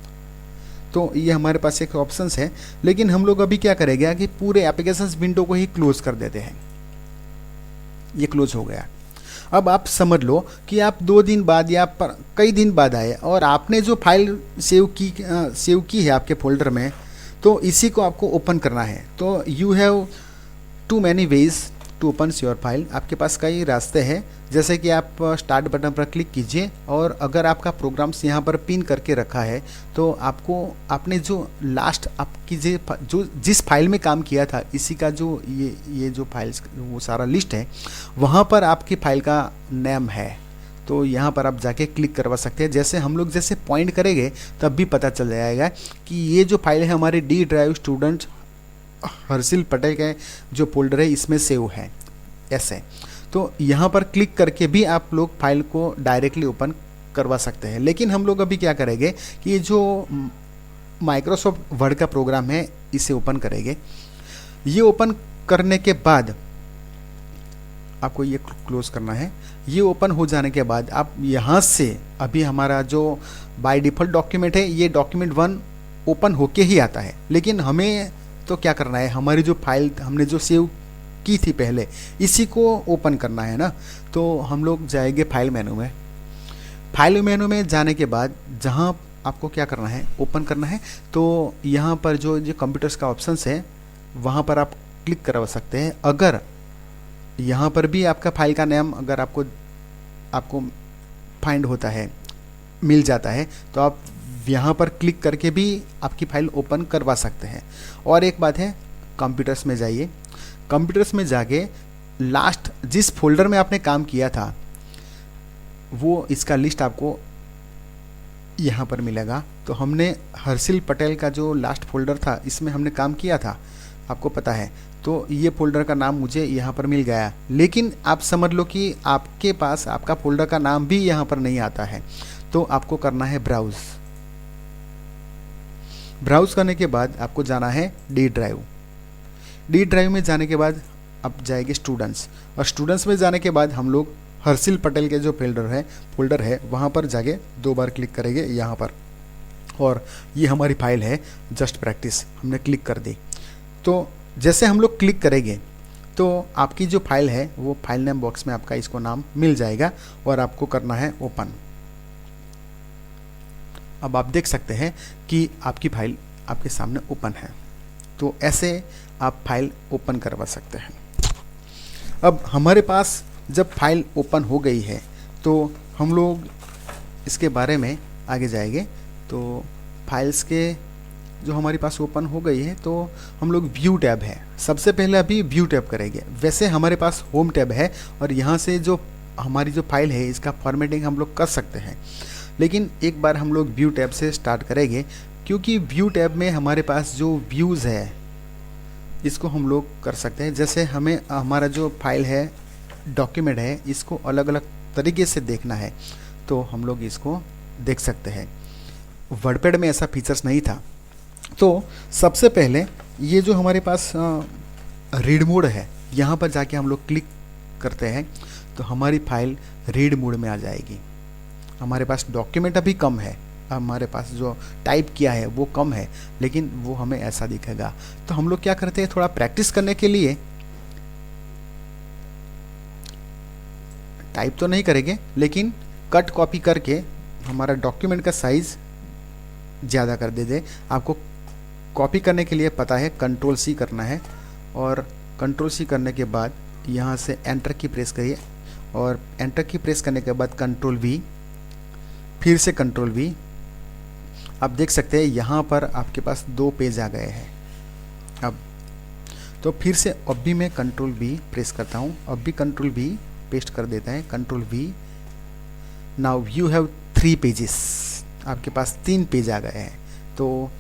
तो ये हमारे पास एक ऑप्शंस है, लेकिन हम लोग अभी क्या करेंगे कि पूरे एप्लीकेशंस विंडो को ही क्लोज कर देते हैं। ये क्लोज हो गया। अब आप समझ लो कि आप 2 दिन बाद या कई दिन बाद आए और आपने जो फाइल सेव की है आपके फोल्डर में, तो इसी को आपको ओपन करना है। तो you have to many ways to open your file. आपके पास कई रास्ते हैं, जैसे कि आप स्टार्ट बटन पर क्लिक कीजिए और अगर आपका प्रोग्राम्स यहाँ पर पिन करके रखा है तो आपको आपने जो लास्ट आपकी जो जिस फाइल में काम किया था इसी का जो ये जो फाइल्स वो सारा लिस्ट है, वहाँ पर आपकी फाइल का नेम है। तो यहाँ पर आप जाके क्लिक करवा सकते हैं। जैसे हम लोग जैसे पॉइंट करेंगे तब भी पता चल जाएगा कि ये जो फाइल है हमारे D drive student Harshil Patel के जो फोल्डर है इसमें सेव है ऐसे। तो यहाँ पर क्लिक करके भी आप लोग फाइल को डायरेक्टली ओपन करवा सकते हैं। लेकिन हम लोग अभी क्या करेंगे कि ये जो माइक्रोसॉफ्ट वर्ड का प्रोग्राम है इसे ओपन करेंगे। ये ओपन करने के बाद आपको ये क्लोज करना है। ये ओपन हो जाने के बाद आप यहाँ से अभी हमारा जो बाय डिफ़ॉल्ट डॉक्यूमेंट है ये डॉक्यूमेंट 1 ओपन होके ही आता है, लेकिन हमें तो क्या करना है, हमारी जो फाइल हमने जो सेव की थी पहले इसी को ओपन करना है ना। तो हम लोग जाएंगे फाइल मेनू में। फाइल मेनू में जाने के बाद जहाँ आपको क्या करना है, ओपन करना है, तो यहाँ पर जो कंप्यूटर्स का ऑप्शंस है वहाँ पर आप क्लिक करवा सकते हैं। अगर यहाँ पर भी आपका फाइल का नाम अगर आपको फाइंड होता है, मिल जाता है, तो आप यहाँ पर क्लिक करके भी आपकी फाइल ओपन करवा सकते हैं। और एक बात है, कंप्यूटर्स में जाइए। कंप्यूटर्स में जाके लास्ट जिस फोल्डर में आपने काम किया था वो इसका लिस्ट आपको यहाँ पर मिलेगा। तो हमने हर्षिल पटेल का जो लास्ट फोल्डर था इसमें हमने काम किया था, आपको पता है, तो ये फोल्डर का नाम मुझे यहाँ पर मिल गया। लेकिन आप समझ लो कि आपके पास आपका फोल्डर का नाम भी यहाँ पर नहीं आता है, तो आपको करना है ब्राउज़। ब्राउज़ करने के बाद आपको जाना है डी ड्राइव। डी ड्राइव में जाने के बाद आप जाएंगे स्टूडेंट्स, और स्टूडेंट्स में जाने के बाद हम लोग हर्षिल पटेल के जो फोल्डर है वहाँ पर जाके 2 बार क्लिक करेंगे यहाँ पर, और ये हमारी फाइल है जस्ट प्रैक्टिस, हमने क्लिक कर दी। तो जैसे हम लोग क्लिक करेंगे तो आपकी जो फाइल है वो फाइल नेम बॉक्स में आपका इसको नाम मिल जाएगा, और आपको करना है ओपन। अब आप देख सकते हैं कि आपकी फाइल आपके सामने ओपन है। तो ऐसे आप फाइल ओपन करवा सकते हैं। अब हमारे पास जब फाइल ओपन हो गई है तो हम लोग इसके बारे में आगे जाएंगे। तो फाइल्स के जो हमारे पास ओपन हो गई है तो हम लोग व्यू टैब है, सबसे पहले अभी व्यू टैब करेंगे। वैसे हमारे पास होम टैब है, और यहाँ से जो हमारी जो फाइल है इसका फॉर्मेटिंग हम लोग कर सकते हैं, लेकिन एक बार हम लोग व्यू टैब से स्टार्ट करेंगे, क्योंकि व्यू टैब में हमारे पास जो व्यूज़ है इसको हम लोग कर सकते हैं। जैसे हमें हमारा जो फाइल है, डॉक्यूमेंट है, इसको अलग अलग तरीके से देखना है तो हम लोग इसको देख सकते हैं। वर्डपैड में ऐसा फीचर्स नहीं था। तो सबसे पहले ये जो हमारे पास रीड मोड है, यहाँ पर जाके हम लोग क्लिक करते हैं तो हमारी फाइल रीड मोड में आ जाएगी। हमारे पास डॉक्यूमेंट अभी कम है, हमारे पास जो टाइप किया है वो कम है, लेकिन वो हमें ऐसा दिखेगा। तो हम लोग क्या करते हैं, थोड़ा प्रैक्टिस करने के लिए टाइप तो नहीं करेंगे, लेकिन कट कॉपी करके हमारा डॉक्यूमेंट का साइज़ ज़्यादा कर दे। आपको कॉपी करने के लिए पता है कंट्रोल सी करना है, और कंट्रोल सी करने के बाद यहाँ से एंटर की प्रेस करिए, और एंटर की प्रेस करने के बाद कंट्रोल वी, फिर से कंट्रोल वी। आप देख सकते हैं यहाँ पर आपके पास 2 पेज आ गए हैं। अब तो फिर से अब भी मैं कंट्रोल वी प्रेस करता हूँ, अब भी कंट्रोल वी पेस्ट कर देता है, control we. Now you have 3 pages, आपके पास 3 पेज आ गए हैं। तो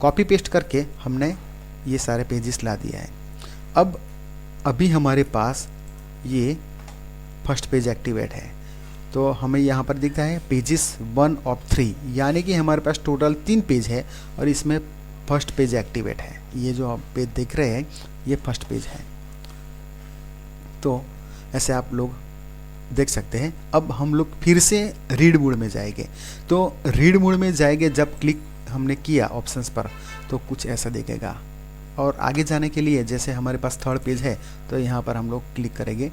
कॉपी पेस्ट करके हमने ये सारे पेजेस ला दिया है। अब अभी हमारे पास ये फर्स्ट पेज एक्टिवेट है, तो हमें यहाँ पर दिखता है पेजेस 1 of 3, यानी कि हमारे पास टोटल 3 पेज है, और इसमें फर्स्ट पेज एक्टिवेट है। ये जो आप पेज देख रहे हैं ये फर्स्ट पेज है। तो ऐसे आप लोग देख सकते हैं। अब हम लोग फिर से रीड मोड में जाएंगे। तो रीड मोड में जाएंगे, जब क्लिक हमने किया ऑप्शंस पर तो कुछ ऐसा दिखेगा। और आगे जाने के लिए जैसे हमारे पास 3rd पेज है तो यहाँ पर हम लोग क्लिक करेंगे,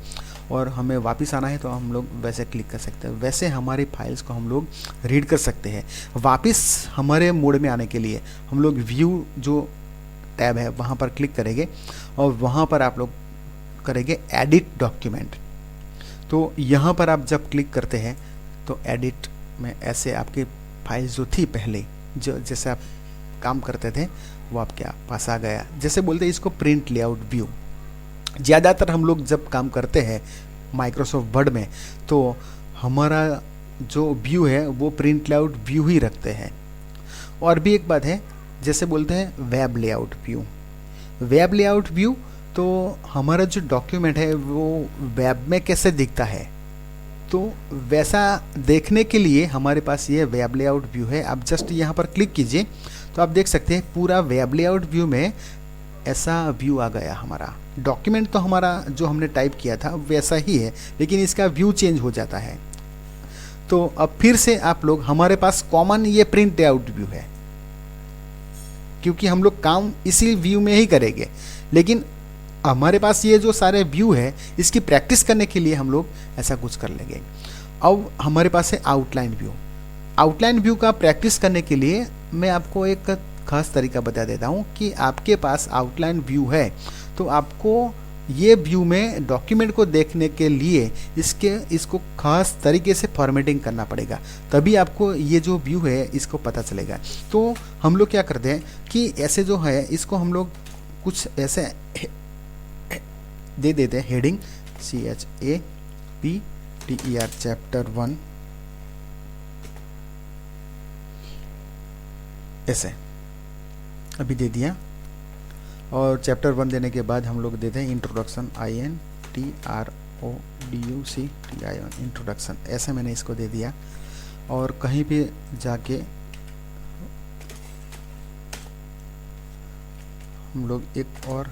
और हमें वापस आना है तो हम लोग वैसे क्लिक कर सकते हैं। वैसे हमारी फाइल्स को हम लोग रीड कर सकते हैं। वापस हमारे मोड में आने के लिए हम लोग व्यू जो टैब है वहाँ पर क्लिक करेंगे, और वहाँ पर आप लोग करेंगे एडिट डॉक्यूमेंट। तो यहाँ पर आप जब क्लिक करते हैं तो एडिट में ऐसे आपकी फाइल जो थी पहले, जो जैसे आप काम करते थे वो आपके पास आ गया। जैसे बोलते हैं इसको प्रिंट लेआउट व्यू। ज़्यादातर हम लोग जब काम करते हैं माइक्रोसॉफ्ट वर्ड में तो हमारा जो व्यू है वो प्रिंट लेआउट व्यू ही रखते हैं। और भी एक बात है, जैसे बोलते हैं web layout view. Web layout view तो हमारा जो डॉक्यूमेंट है वो वेब में कैसे दिखता है, तो वैसा देखने के लिए हमारे पास ये वेब लेआउट व्यू है। आप जस्ट यहाँ पर क्लिक कीजिए तो आप देख सकते हैं पूरा वेब लेआउट व्यू में ऐसा व्यू आ गया। हमारा डॉक्यूमेंट तो हमारा जो हमने टाइप किया था वैसा ही है, लेकिन इसका व्यू चेंज हो जाता है। तो अब फिर से आप लोग, हमारे पास कॉमन ये प्रिंट लेआउट व्यू है, क्योंकि हम लोग काम इसी व्यू में ही करेंगे। लेकिन हमारे पास ये जो सारे व्यू है इसकी प्रैक्टिस करने के लिए हम लोग ऐसा कुछ कर लेंगे। अब हमारे पास है आउटलाइन व्यू। आउटलाइन व्यू का प्रैक्टिस करने के लिए मैं आपको एक खास तरीका बता देता हूँ कि आपके पास आउटलाइन व्यू है तो आपको ये व्यू में डॉक्यूमेंट को देखने के लिए इसको खास तरीके से फॉर्मेटिंग करना पड़ेगा, तभी आपको ये जो व्यू है इसको पता चलेगा। तो हम लोग क्या करते हैं कि ऐसे जो है इसको हम लोग कुछ ऐसे दे देते हैं, हेडिंग CHAPTER चैप्टर 1 ऐसे अभी दे दिया। और चैप्टर 1 देने के बाद हम लोग देते हैं इंट्रोडक्शन, INTRODUCTION, इंट्रोडक्शन, ऐसे मैंने इसको दे दिया। और कहीं पे जाके हम लोग एक और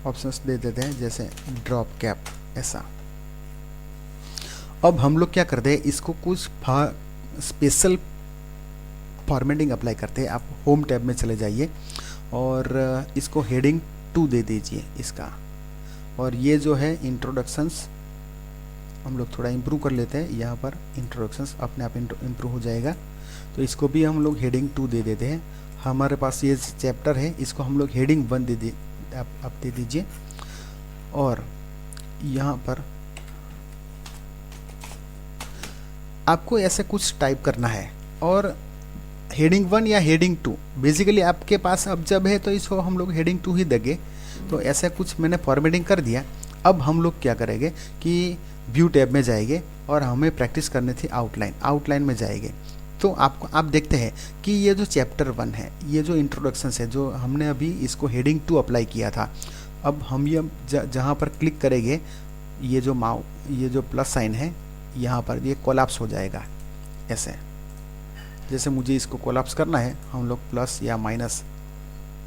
ऑप्शंस दे देते हैं, जैसे ड्रॉप कैप, ऐसा। अब हम लोग क्या करते हैं, इसको कुछ स्पेशल फॉर्मेटिंग अप्लाई करते हैं। आप होम टैब में चले जाइए और इसको हेडिंग 2 दे दीजिए इसका। और ये जो है इंट्रोडक्शंस हम लोग थोड़ा इम्प्रूव कर लेते हैं, यहाँ पर इंट्रोडक्शंस अपने आप इम्प्रूव हो जाएगा। तो इसको भी हम लोग हेडिंग 2 दे देते हैं। हमारे पास ये चैप्टर है, इसको हम लोग हेडिंग 1 दे आप दे दीजिए। और यहाँ पर आपको ऐसे कुछ टाइप करना है, और हेडिंग 1 या हेडिंग 2 बेसिकली आपके पास अब जब है तो इसको हम लोग हेडिंग 2 ही देंगे। तो ऐसा कुछ मैंने फॉर्मेटिंग कर दिया। अब हम लोग क्या करेंगे कि व्यू टैब में जाएंगे और हमें प्रैक्टिस करनी थी आउटलाइन में जाएंगे। तो आप देखते हैं कि ये जो चैप्टर 1 है, ये जो इंट्रोडक्शन है, जो हमने अभी इसको हेडिंग 2 अप्लाई किया था, अब हम ये जहाँ पर क्लिक करेंगे, ये जो प्लस साइन है यहाँ पर, ये कोलैप्स हो जाएगा ऐसे। जैसे मुझे इसको कोलैप्स करना है, हम लोग प्लस या माइनस,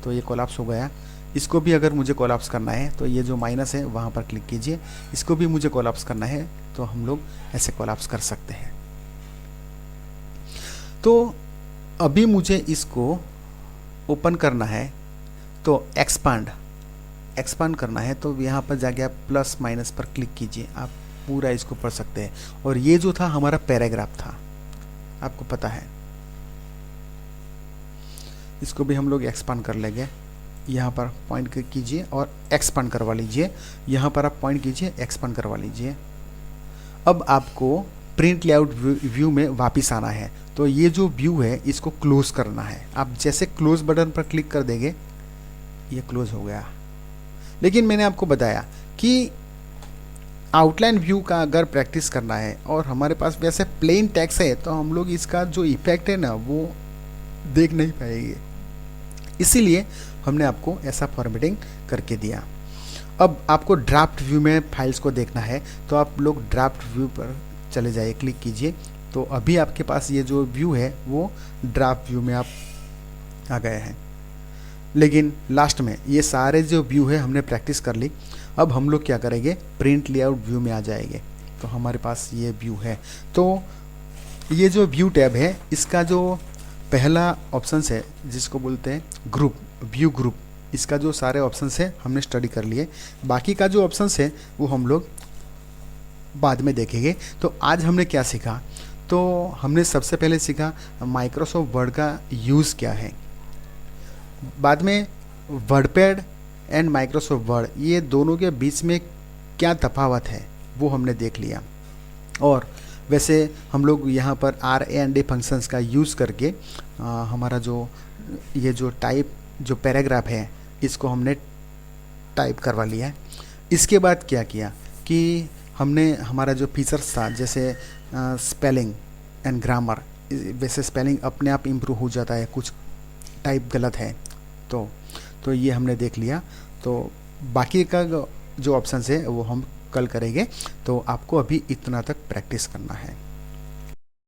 तो ये कोलैप्स हो गया। इसको भी अगर मुझे कोलैप्स करना है तो ये जो माइनस है वहाँ पर क्लिक कीजिए। इसको भी मुझे कोलैप्स करना है तो हम लोग ऐसे कोलैप्स कर सकते हैं। तो अभी मुझे इसको ओपन करना है, तो एक्सपांड करना है, तो यहाँ पर जाके आप प्लस माइनस पर क्लिक कीजिए, आप पूरा इसको पढ़ सकते हैं। और ये जो था हमारा पैराग्राफ था, आपको पता है। इसको भी हम लोग एक्सपांड कर लेंगे। यहाँ पर पॉइंट कीजिए और एक्सपांड करवा लीजिए। यहाँ पर आप पॉइंट कीजिए, एक्सपांड करवा लीजिए। अब आपको प्रिंट लेआउट व्यू में वापस आना है। तो ये जो व्यू है इसको क्लोज करना है। आप जैसे क्लोज बटन पर क्लिक कर देंगे, ये क्लोज हो गया। लेकिन मैंने आपको बताया कि आउटलाइन व्यू का अगर प्रैक्टिस करना है और हमारे पास वैसे प्लेन टेक्स्ट है, तो हम लोग इसका जो इफेक्ट है ना वो देख नहीं पाएंगे। इसीलिए हमने आपको ऐसा फॉर्मेटिंग करके दिया। अब आपको ड्राफ्ट व्यू में फाइल्स को देखना है, तो आप लोग ड्राफ्ट व्यू पर चले जाइए, क्लिक कीजिए। तो अभी आपके पास ये जो व्यू है वो ड्राफ्ट व्यू में आप आ गए हैं। लेकिन लास्ट में ये सारे जो व्यू है हमने प्रैक्टिस कर ली। अब हम लोग क्या करेंगे, प्रिंट लेआउट व्यू में आ जाएंगे। तो हमारे पास ये व्यू है। तो ये जो व्यू टैब है, इसका जो पहला ऑप्शन है जिसको बोलते हैं ग्रुप, व्यू ग्रुप, इसका जो सारे ऑप्शंस है हमने स्टडी कर लिए। बाकी का जो ऑप्शंस है वो हम लोग बाद में देखेंगे। तो आज हमने क्या सीखा, तो हमने सबसे पहले सीखा माइक्रोसॉफ्ट वर्ड का यूज़ क्या है। बाद में वर्डपैड एंड माइक्रोसॉफ्ट वर्ड, ये दोनों के बीच में क्या तफावत है वो हमने देख लिया। और वैसे हम लोग यहाँ पर R&A फंक्शंस का यूज़ करके हमारा ये जो पैराग्राफ है इसको हमने टाइप करवा लिया है। इसके बाद क्या किया कि हमने हमारा जो फीचर्स था, जैसे स्पेलिंग एंड ग्रामर, वैसे स्पेलिंग अपने आप इम्प्रूव हो जाता है, कुछ टाइप गलत है तो ये हमने देख लिया। तो बाकी का जो ऑप्शन है वो हम कल करेंगे। तो आपको अभी इतना तक प्रैक्टिस करना है।